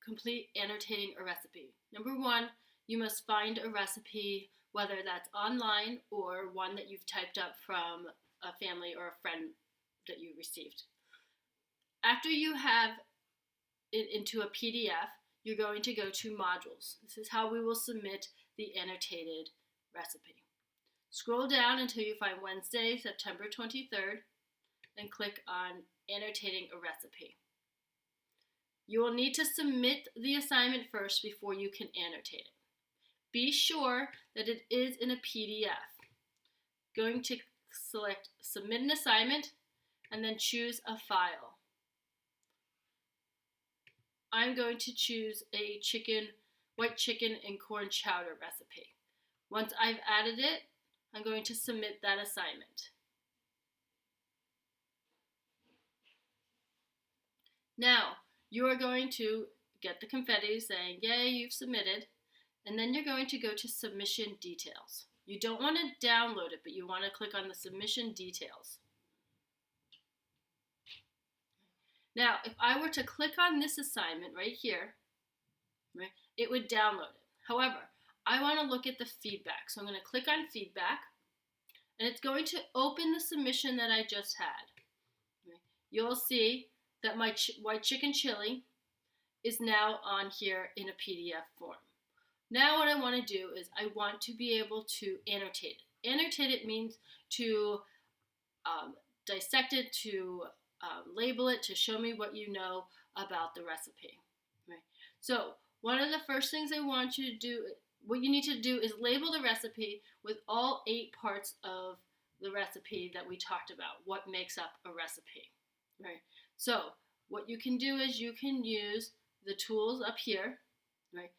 complete annotating a recipe. Number one, you must find a recipe, whether that's online or one that you've typed up from a family or a friend that you received. After you have it into a PDF, you're going to go to modules. This is how we will submit the annotated recipe. Scroll down until you find Wednesday, September 23rd, and click on Annotating a Recipe. You will need to submit the assignment first before you can annotate it. Be sure that it is in a PDF. Going to select Submit an Assignment and then choose a file. I'm going to choose a white chicken and corn chowder recipe. Once I've added it, I'm going to submit that assignment. Now, you are going to get the confetti saying, yay, you've submitted, and then you're going to go to Submission Details. You don't want to download it, but you want to click on the Submission Details. Now, if I were to click on this assignment right here, right, it would download it. However, I want to look at the feedback. So I'm going to click on Feedback, and it's going to open the submission that I just had. Right. You'll see that my white chicken chili is now on here in a PDF form. Now what I want to do is I want to be able to annotate it. Annotate it means to dissect it, to label it, to show me what you know about the recipe. Right. So one of the first things I want you to do, what you need to do is label the recipe with all 8 parts of the recipe that we talked about, what makes up a recipe. Right. So what you can do is you can use the tools up here. Right.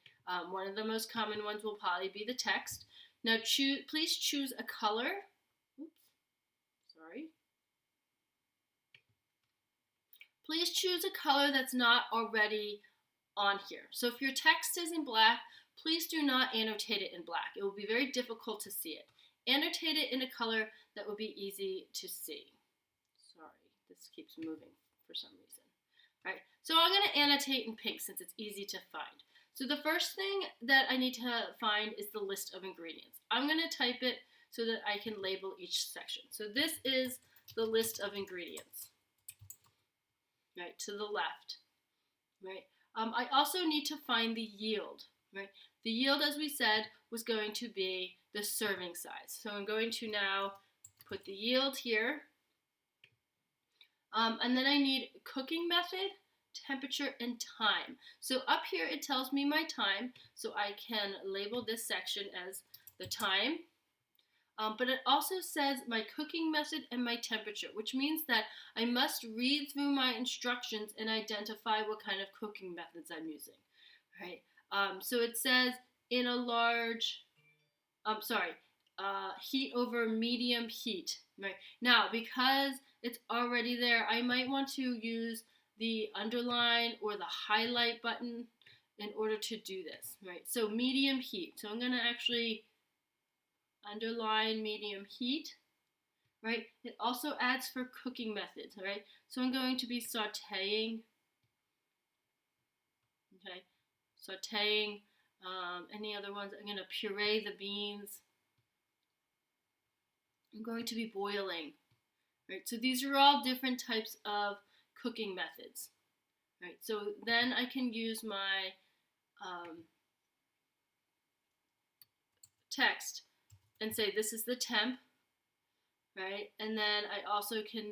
One of the most common ones will probably be the text. Now please choose a color. Oops, sorry. Please choose a color that's not already on here. So if your text is in black, please do not annotate it in black. It will be very difficult to see it. Annotate it in a color that will be easy to see. Sorry, this keeps moving for some reason. All right, so I'm going to annotate in pink since it's easy to find. So the first thing that I need to find is the list of ingredients. I'm going to type it so that I can label each section. So this is the list of ingredients, right, to the left, right. I also need to find the yield, right. The yield, as we said, was going to be the serving size. So I'm going to now put the yield here, and then I need cooking method, temperature, and time. So up here it tells me my time, so I can label this section as the time. But it also says my cooking method and my temperature, which means that I must read through my instructions and identify what kind of cooking methods I'm using. Right? So it says in a large, heat over medium heat. Right? Now, because it's already there, I might want to use the underline or the highlight button in order to do this. Right? So medium heat. So I'm going to actually underline medium heat, right? It also adds for cooking methods, right? So I'm going to be sauteing, okay? Sauteing, any other ones? I'm going to puree the beans. I'm going to be boiling, right? So these are all different types of cooking methods, right? So then I can use my text and say this is the temp, right? And then I also can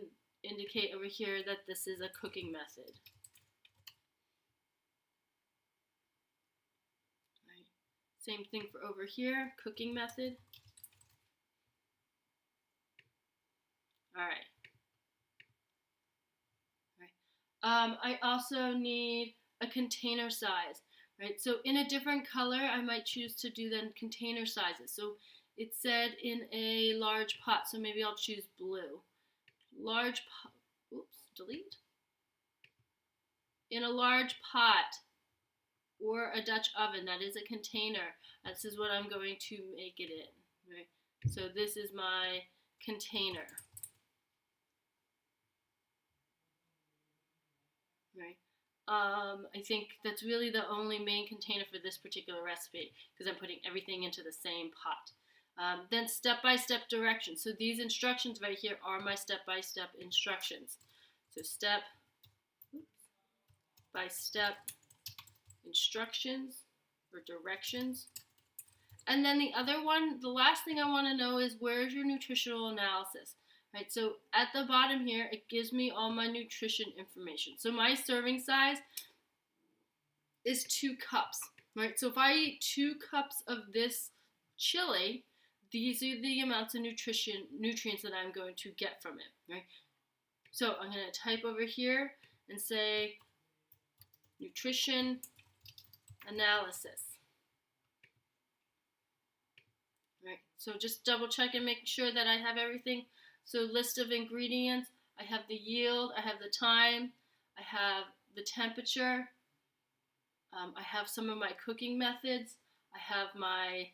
indicate over here that this is a cooking method. Right. Same thing for over here, cooking method. All right. I also need a container size, right? So in a different color, I might choose to do then container sizes. So it said in a large pot, so maybe I'll choose blue. Large pot, oops, delete. In a large pot or a Dutch oven, that is a container. This is what I'm going to make it in, right? So this is my container, right? I think that's really the only main container for this particular recipe because I'm putting everything into the same pot. Then step-by-step directions. So these instructions right here are my step-by-step instructions. So step-by-step instructions or directions. And then the other one, the last thing I want to know is where's your nutritional analysis? Right, so at the bottom here, it gives me all my nutrition information. So my serving size is 2 cups, right? So if I eat 2 cups of this chili, these are the amounts of nutrients that I'm going to get from it, right? So I'm going to type over here and say nutrition analysis. Right, so just double check and make sure that I have everything. So list of ingredients, I have the yield, I have the time, I have the temperature, I have some of my cooking methods, I have my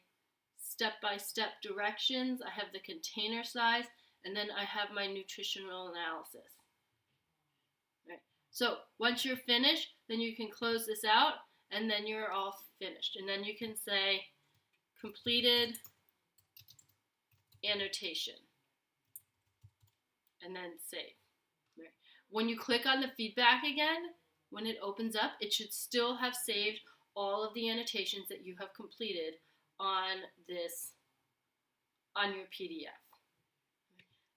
step-by-step directions, I have the container size, and then I have my nutritional analysis. Right. So once you're finished, then you can close this out, and then you're all finished. And then you can say completed annotation and then save. Right. When you click on the feedback again, when it opens up, it should still have saved all of the annotations that you have completed on your PDF.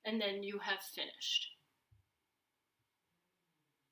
And then you have finished.